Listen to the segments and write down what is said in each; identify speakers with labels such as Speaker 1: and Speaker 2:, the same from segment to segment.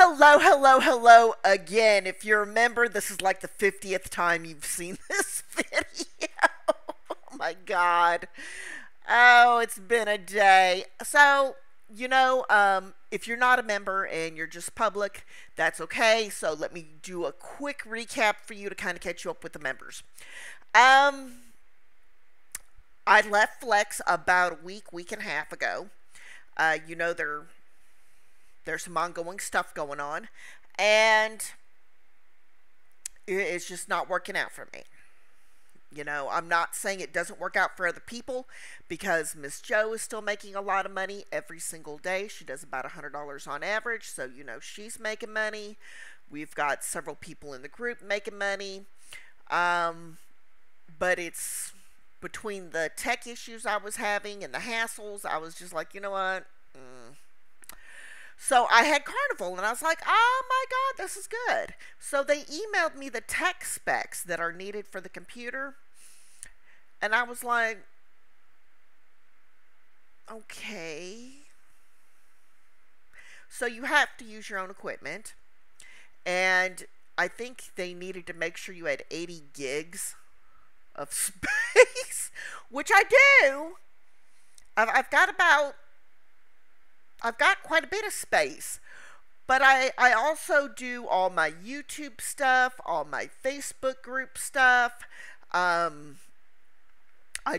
Speaker 1: Hello, hello, hello again. If you remember, this is like the 50th time you've seen this video. Oh my god. Oh, it's been a day. So, if you're not a member and you're just public, that's okay. So let me do a quick recap for you to kind of catch you up with the members. Um, I left Flex about a week and a half ago. You know, there's some ongoing stuff going on, and it's just not working out for me. I'm not saying it doesn't work out for other people, because Miss Joe is still making a lot of money every single day. She does about $100 on average, so she's making money. We've got several people in the group making money, but it's between the tech issues I was having and the hassles. I was just like, you know what? So I had Carnival, and I was like, oh my god, this is good. So they emailed me the tech specs that are needed for the computer, and I was like, okay. So you have to use your own equipment, and I think they needed to make sure you had 80 gigs of space, which I do. I've got quite a bit of space, but I also do all my YouTube stuff, all my Facebook group stuff. I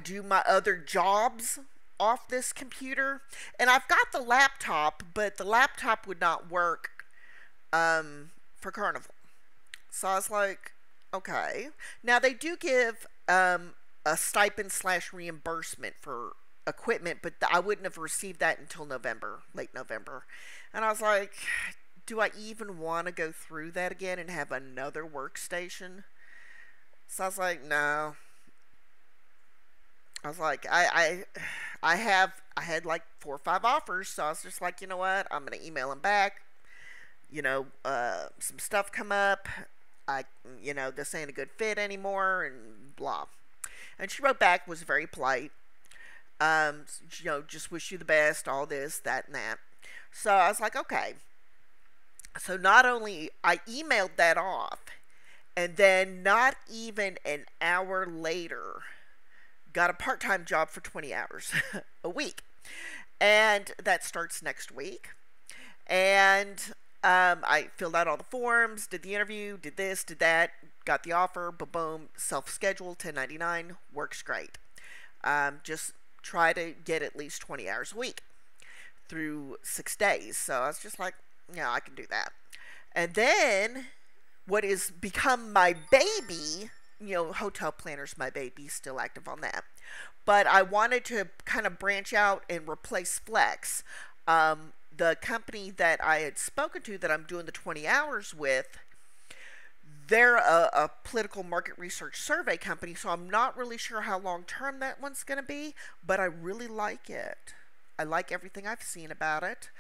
Speaker 1: do my other jobs off this computer, and I've got the laptop, but the laptop would not work for Carnival. So I was like, okay. Now they do give a stipend / reimbursement for equipment, but I wouldn't have received that until November, late November. And I was like, do I even want to go through that again and have another workstation? So I was like, no. I was like, I had like 4 or 5 offers, so I was just like, you know what, I'm gonna email them back. Some stuff come up. This ain't a good fit anymore, and blah. And she wrote back, was very polite. Just wish you the best, all this, that, and that. So I was like, okay. So not only I emailed that off, and then not even an hour later, got a part-time job for 20 hours a week. And that starts next week. And I filled out all the forms, did the interview, did this, did that, got the offer, boom, self-schedule, 1099, works great. Just try to get at least 20 hours a week through 6 days. So I was just like, yeah, I can do that. And then what is become my baby, Hotel Planner's my baby, still active on that. But I wanted to kind of branch out and replace Flex. The company that I had spoken to that I'm doing the 20 hours with, they're a political market research survey company, so I'm not really sure how long-term that one's going to be, but I really like it. I like everything I've seen about it.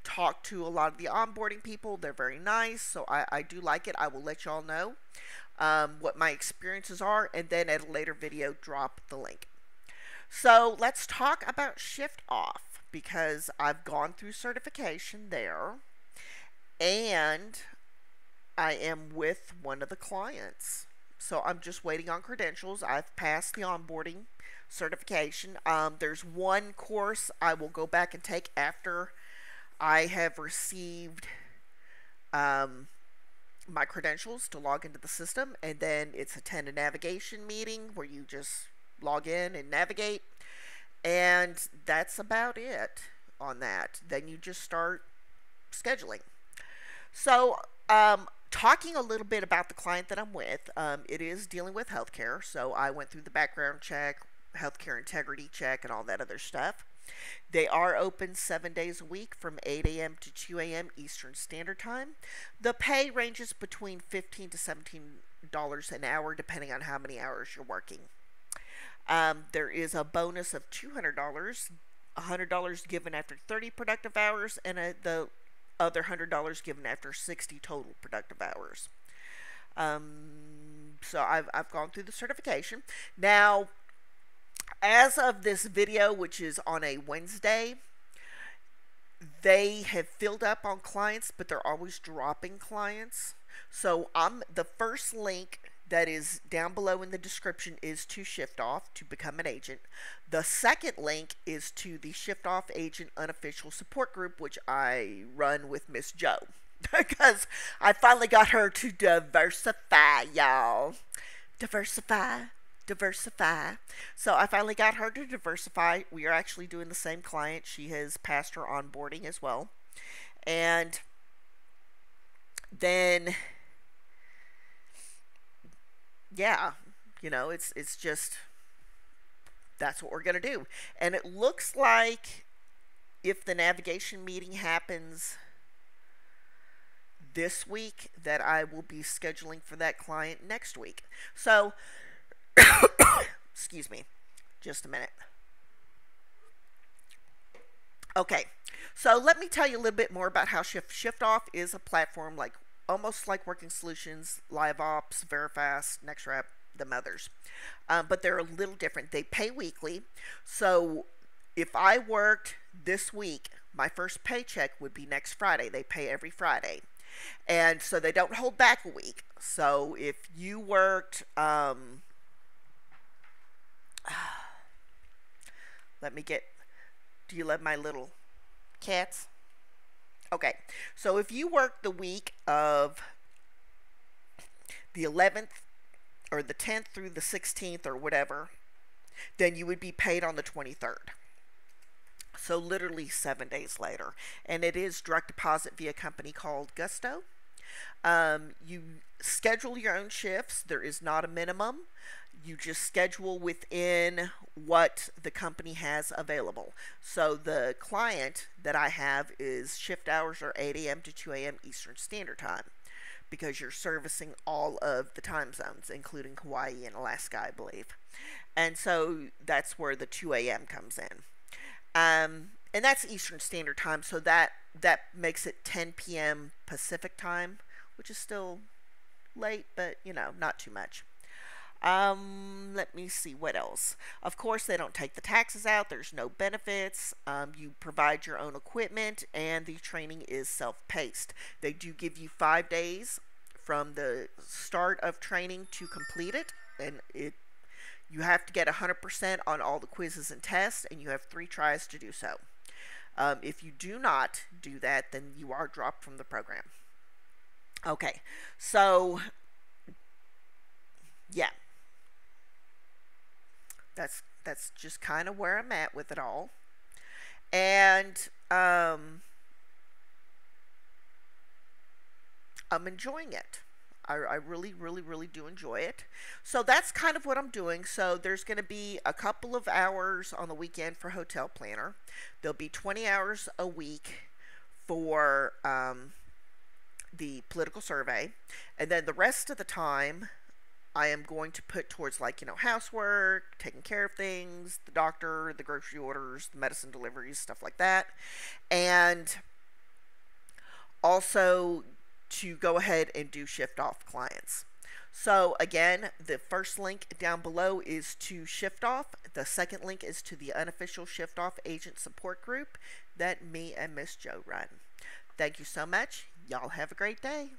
Speaker 1: Talked to a lot of the onboarding people. They're very nice, so I do like it. I will let y'all know what my experiences are, and then at a later video, drop the link. So let's talk about Shyftoff, because I've gone through certification there, and I am with one of the clients. So I'm just waiting on credentials. I've passed the onboarding certification. There's one course I will go back and take after I have received my credentials to log into the system, and then it's attend a navigation meeting where you just log in and navigate, and that's about it on that. Then you just start scheduling. So talking a little bit about the client that I'm with, it is dealing with healthcare, so I went through the background check, healthcare integrity check, and all that other stuff. They are open 7 days a week from 8 a.m. to 2 a.m. Eastern Standard Time. The pay ranges between $15 to $17 an hour, depending on how many hours you're working. There is a bonus of $200, $100 given after 30 productive hours, and the other $100 given after 60 total productive hours. So I've gone through the certification. Now, as of this video, which is on a Wednesday, they have filled up on clients, but they're always dropping clients. So the first link that is down below in the description is to Shyftoff to become an agent. The second link is to the Shyftoff Agent Unofficial Support Group, which I run with Miss Joe. Because I finally got her to diversify, y'all. Diversify. So I finally got her to diversify. We are actually doing the same client. She has passed her onboarding as well. And then, yeah, it's just, that's what we're going to do. And it looks like if the navigation meeting happens this week, that I will be scheduling for that client next week. So, excuse me, just a minute. Okay, so let me tell you a little bit more about how Shyftoff is a platform almost like Working Solutions, LiveOps, Verifast, NextRep, the others. But they're a little different. They pay weekly. So if I worked this week, my first paycheck would be next Friday. They pay every Friday. And so they don't hold back a week. So if you worked, let me get, do you love my little cats? Okay, so if you work the week of the 11th or the 10th through the 16th or whatever, then you would be paid on the 23rd. So literally 7 days later. And it is direct deposit via a company called Gusto. You schedule your own shifts. There is not a minimum. You just schedule within what the company has available. So the client that I have is shift hours are 8 a.m. to 2 a.m. Eastern Standard Time, because you're servicing all of the time zones, including Hawaii and Alaska, I believe. And so that's where the 2 a.m. comes in. And that's Eastern Standard Time, so that makes it 10 p.m. Pacific Time, which is still late, but not too much. Let me see what else. Of course, they don't take the taxes out. There's no benefits. You provide your own equipment, and the training is self-paced. They do give you 5 days from the start of training to complete it, and you have to get 100% on all the quizzes and tests, and you have 3 tries to do so. If you do not do that, then you are dropped from the program. Okay, so yeah, that's just kind of where I'm at with it all. And I'm enjoying it. I really, really, really do enjoy it. So that's kind of what I'm doing. So there's going to be a couple of hours on the weekend for Hotel Planner. There'll be 20 hours a week for the political survey. And then the rest of the time, I am going to put towards housework, taking care of things, the doctor, the grocery orders, the medicine deliveries, stuff like that. And also to go ahead and do Shyftoff clients. So again, the first link down below is to Shyftoff. The second link is to the unofficial Shyftoff agent support group that me and Miss Joe run. Thank you so much. Y'all have a great day.